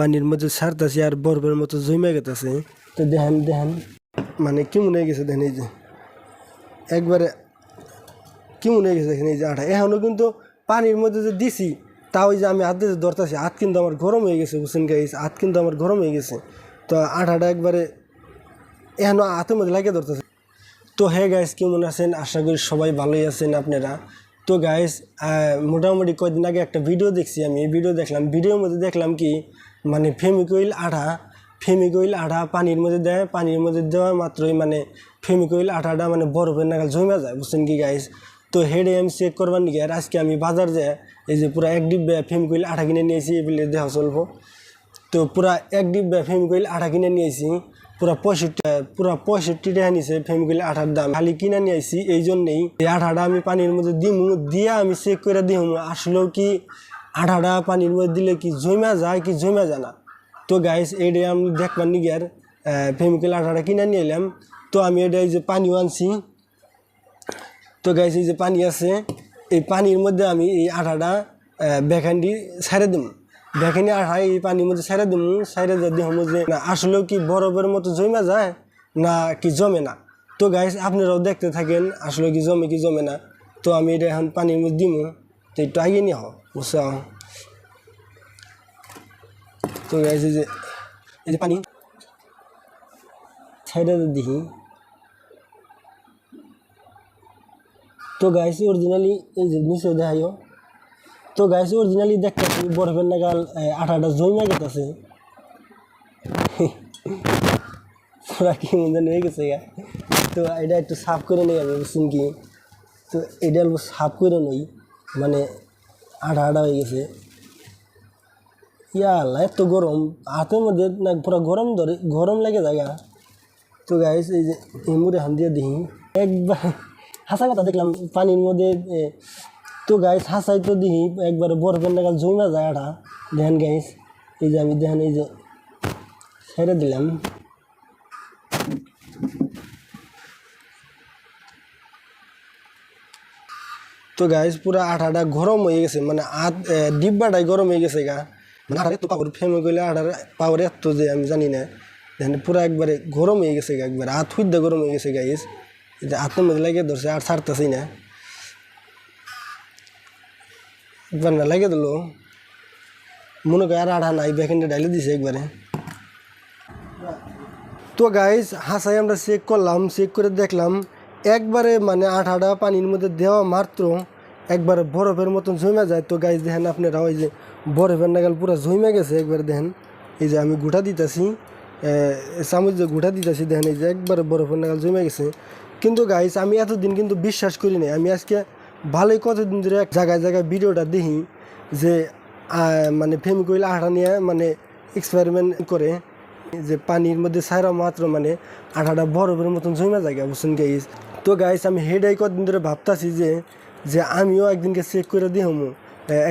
পানির মধ্যে ছাড়তেছি আর বরফের মতো জমে গেতেছে। তো দেখেন দেখেন মানে কেমন হয়ে গেছে, দেখেন এই যে একবারে কেমন হয়ে গেছে দেখেন এই যে আঠা। এখনও কিন্তু পানির মধ্যে যে দিছি তাও ওই যে আমি হাত দিয়ে ধরতেছি, হাত কিন্তু আমার গরম হয়ে গেছে, বুঝছেন গাইস, হাত কিন্তু আমার গরম হয়ে গেছে। তো আঠাটা একবারে এখনও হাতের মধ্যে লাগিয়ে ধরতেছে। তো হ্যাঁ গাইস, কেমন আছেন? আশা করি সবাই ভালোই আছেন আপনারা। তো গাইস মোটামুটি কয়েকদিন আগে একটা ভিডিও দেখছি আমি, এই ভিডিও দেখলাম, ভিডিওর মধ্যে দেখলাম কি মানে ফেমিকয়েল আঠা পানির মধ্যে দেয়, পানির মধ্যে দেওয়া মাত্রই মানে ফেমিকয়েল আঠাটা মানে বরফের নাগাল জমে যায়, বুঝছেন কি গাইস। তো হেডে আমি চেক করবার নিয়ে আর আজকে আমি বাজার যায় এই যে পুরো এক ডিব্বা ফেমিকয়েল আঠা কিনে নিয়েছি, এগুলো দেওয়া চলবো। তো পুরা এক ডিব্বা ফেমিকয়েল আঠা কিনে নিয়েছি, পুরা 65 টাকা নিয়েছে ফেমিকয়েল আঠার দাম। খালি কিনে নিয়ে আসি এই জন্যেই এই আঠাটা আমি পানির মধ্যে দিয়ে আমি চেক করে দিই আসলেও কি আঠাটা পানির মধ্যে দিলে কি জমা যায় কি জমা যায় না। তো গাইস এইটাই আমি দেখবার নিয়ে আর ফেমিকয়েল আঠাটা কিনে নিয়ে এলাম। তো আমি এটা এই যে পানিও আনছি। তো গাইস এই যে পানি আছে, এই পানির মধ্যে আমি এই আঠাটা বেখানটি ছেড়ে দিব, বেখানি আঠা এই পানির মধ্যে ছেড়ে দিব, ছেড়ে দিয়ে যে না আসলেও কি বরফের মতো জমা যায় না কি জমে না। তো গাইস আপনারাও দেখতে থাকেন আসলে কি জমে না। তো আমি এটা এখন পানির মধ্যে দিব, তো একটু আগে নিয়ে হও বুঝছো। তো গাইস এই যে পানি ছেড়ে দিই। তো গাইস অরিজিনালি এই যে নিচে দেখাইও। তো গাইস অরিজিনালি দেখতেছি বরফের নাগাল আঠাটা জমে গেছে, পুরা কি মনে হয়ে গেছে গা। তো এটা একটু সাফ করে নেই আমি, বুঝছেন কি। তো এটা অল্প সাফ করে নই, মানে আঠা হয়ে গেছে। আল্লাহ এত গরম হাতের মধ্যে না, পুরো গরম লাগে জায়গা। তো গাইস এই যে এই মুড়ে হান দিয়ে দিই একবার হাসা কথা দেখলাম পানির মধ্যে। তো গাইস হাসাই তো দিই একবারে বরফের নাগাল জমা যায় আঠা। দেখেন গাইস এই যে আমি দেখেন এই যে ছেড়ে দিলাম। তো গাইস পুরা আঠাটা গরম হয়ে গেছে, মানে ডিব্বাটাই গরম হয়ে গেছে গা। মানে আঠার এত পাওয়ার ফেমিকয়েল আঠার পাওয়ার এত যে আমি জানি না। দেখেন পুরা একবারে গরম হয়ে গেছে গা, একবারে হাত খুঁজতে গরম হয়ে গেছে গাইস। এই যে হাতের মধ্যে লাগিয়ে ধরছে আর ছাড়তেছি না, একবার না লাগিয়ে দিল মনে করে আর আঠা নাই, বেখানটা ডাইলে দিছে একবারে। তো গাইস হাসাই আমরা চেক করলাম, চেক করে দেখলাম একবারে মানে আঠাটা পানির মধ্যে দেওয়া মাত্র একবারে বরফের মতন জমে যায়। তো গাইস দেখেন আপনারা ওই যে বরফের নাগাল পুরো জমে গেছে একবারে। দেখেন এই যে আমি গুঁটা দিতেছি, চামচ যে গুঁটা দিতেছি, দেখেন এই যে একবারে বরফের নাগাল জমে গেছে। কিন্তু গাইস আমি এতদিন কিন্তু বিশ্বাস করি নাই, আমি আজকে ভালোই কতদিন ধরে এক জায়গায় ভিডিওটা দেখি যে মানে ফেমিকয়েল আঠা নিয়ে মানে এক্সপেরিমেন্ট করে যে পানির মধ্যে ছাড়া মাত্র মানে আঠাটা বরফের মতন জমে যায়, বুঝছেন গাইস। তো গাইস আমি হেডাই কদিন ধরে ভাবতাছি যে আমিও একদিনকে চেক করে দিই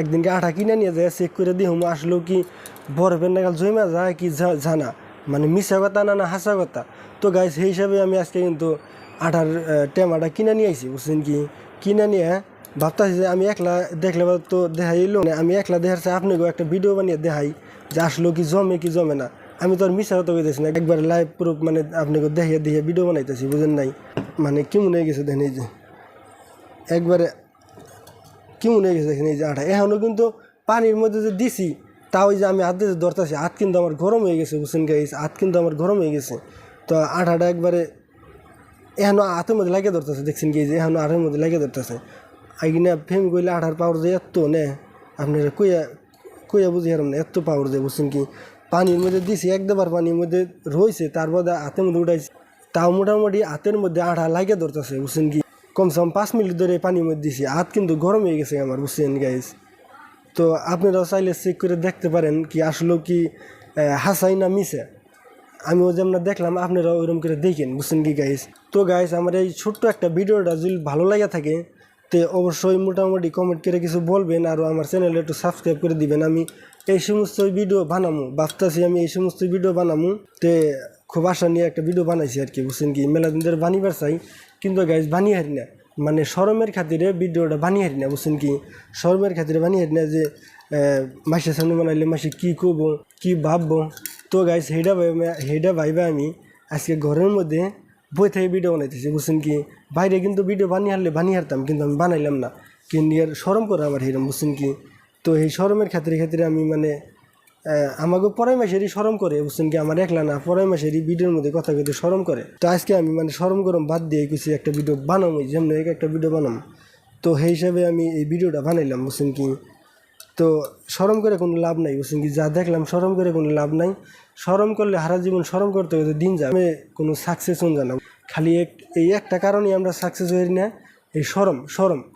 একদিনকে আঠা কিনে নিয়ে যায় চেক করে দিই আসলেও কি বরফের নাগাল জমে যায় কি জানা, মানে মিশা কথা না হাসা কথা। তো গাইস সেই হিসাবে আমি আজকে কিন্তু আঠার টেমাটা কিনে নিয়ে আইছি, বুঝছেন কি। কিনে নিয়ে ভাবতাছি যে আমি একলা দেখলে তো দেখাইলো না, আমি একলা দেখার চাই আপনাকেও একটা ভিডিও বানিয়ে দেখাই যে আসলেও কি জমে কি জমে না। আমি তো আর মিশা কথা কইতেছি না, একবার লাইভ প্রুফ মানে আপনাকে দেখিয়ে ভিডিও বানাইতেছি, বুঝেন নাই। মানে কেমন হয়ে গেছে দেখেন এই যে একবারে কেমন হয়ে গেছে দেখেন এই যে আঠা। এখনও কিন্তু পানির মধ্যে যে দিছি তাও ওই যে আমি হাত দিয়ে ধরতেছি, হাত কিন্তু আমার গরম হয়ে গেছে, বুঝছেন গাইস, হাত কিন্তু আমার গরম হয়ে গেছে। তো আঠাটা একবারে এখনও হাতের মধ্যে লাগিয়ে ধরতেছে, দেখছেন কি যে এখনও আঠার মধ্যে লাগিয়ে ধরতেছে। আইনা ফেমিকয়েল আঠার পাওয়ার যে এত নে আপনারা কইয়া বুঝি হারাম না, এত পাওয়ার যে, বুঝছেন কি। পানির মধ্যে দিছি একবার পানির মধ্যে রয়েছে, তারপর হাতের মধ্যে উঠাইছি, তাও মোটামুটি হাতের মধ্যে আঠা লাগিয়ে ধরতেছে, বুঝছেন কি। কমসে কম 5 মিনিট ধরে পানির মধ্যে দিছি, হাত কিন্তু গরম হয়ে গেছে আমার, বুঝছেন গাইস। তো আপনারাও চাইলে চেক করে দেখতে পারেন কি আসলেও কি হাসাই না মিশে। আমিও যেমন দেখলাম আপনারাও ওইরকম করে দেখেন, বুঝছেন কি গাইস। তো গাইস আমার এই ছোট্ট একটা ভিডিওটা যদি ভালো লাগে থাকে তো অবশ্যই মোটামুটি কমেন্ট করে কিছু বলবেন, আর আমার চ্যানেলে একটু সাবস্ক্রাইব করে দিবেন। আমি এই সমস্ত ভিডিও বানামু, ভাবতেছি আমি এই সমস্ত ভিডিও বানামু, তে খুব আশা নিয়ে একটা ভিডিও বানাইছি আর কি, বুঝছেন কি। মেলা দিন ধরে বানিবার চাই কিন্তু গাইস বানিয়ে হারি না, মানে শরমের খাতিরে ভিডিওটা বানিয়ে হারি না, বুঝছেন কি? শরমের খাতিরে বানিয়ে হারি না যে মাসের সামনে বানাইলে মাসে কী করবো, কী ভাববো। তো গাইস হেডা ভাইবা আমি আজকে ঘরের মধ্যে বই থেকে ভিডিও বানাইতেছি, বুঝছেন কি? বাইরে কিন্তু ভিডিও বানিয়ে হারতাম, কিন্তু আমি বানাইলাম না, কিন্তু এর শরম করে আমার হেরাম, বুঝছেন কি? তো এই শরমের খাতিরে আমি মানে আমাকে পরের মাসেরই শরম করে, বুঝছেন কি? আমার একলা না, পরের মাসেরই ভিডিওর মধ্যে কথা কইতে শরম করে। তো আজকে আমি মানে শরম গরম বাদ দিয়ে কিছু একটা ভিডিও বানাবো, যেমন একটা ভিডিও বানাম। তো সেই হিসাবে আমি এই ভিডিওটা বানাইলাম, বুঝছেন কি? তো শরম করে কোনো লাভ নাই, বুঝছেন কি? যা দেখলাম শরম করে কোনো লাভ নাই। শরম করলে সারা জীবন শরম করতে করতে দিন যাবে, কোনো সাকসেস হন জানা। খালি এই একটা কারণেই আমরা সাকসেস হই না, এই শরম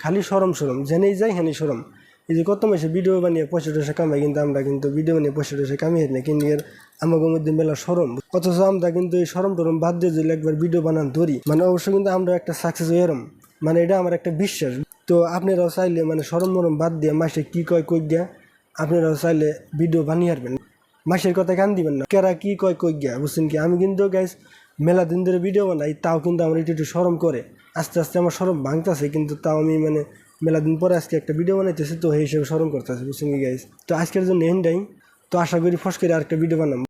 খালি শরম জেনেই যাই হ্যাঁ শরম। এই যে কত মাসে ভিডিও বানিয়ে পয়সা কামাই, কিন্তু আমরা কিন্তু ভিডিও বানিয়ে পয়সা কামিয়ে না, কিন্তু এর আমাদের মধ্যে মেলা শরম। অথচ আমরা কিন্তু এই শরম টরম বাদ দিয়ে যদি একবার ভিডিও বানান ধরি, মানে অবশ্যই কিন্তু আমরা একটা সাকসেস হয়ে এরম, মানে এটা আমার একটা বিশ্বাস। তো আপনারাও চাইলে মানে শরম মরম বাদ দিয়ে মাসে কী কই দিয়া আপনারাও চাইলে ভিডিও বানিয়ে আসবেন, মাসের কথা কান দিবেন না, কেরা কী কই গিয়া, বুঝছেন কি? আমি কিন্তু গাইস মেলা দিন ধরে ভিডিও বানাই, তাও কিন্তু আমার একটু শরম করে। আস্তে আস্তে আমার শরম ভাঙতেছে, কিন্তু তাও আমি মানে মেলা দিন পরে আজকে একটা ভিডিও বানাইতেছি, তো সেই হিসেবে শরম করতেছে, বুঝছেন কি গাইস? তো আজকের জন্য এন্ডাই। তো আশা করি ফস করে আরেকটা ভিডিও বানাবো।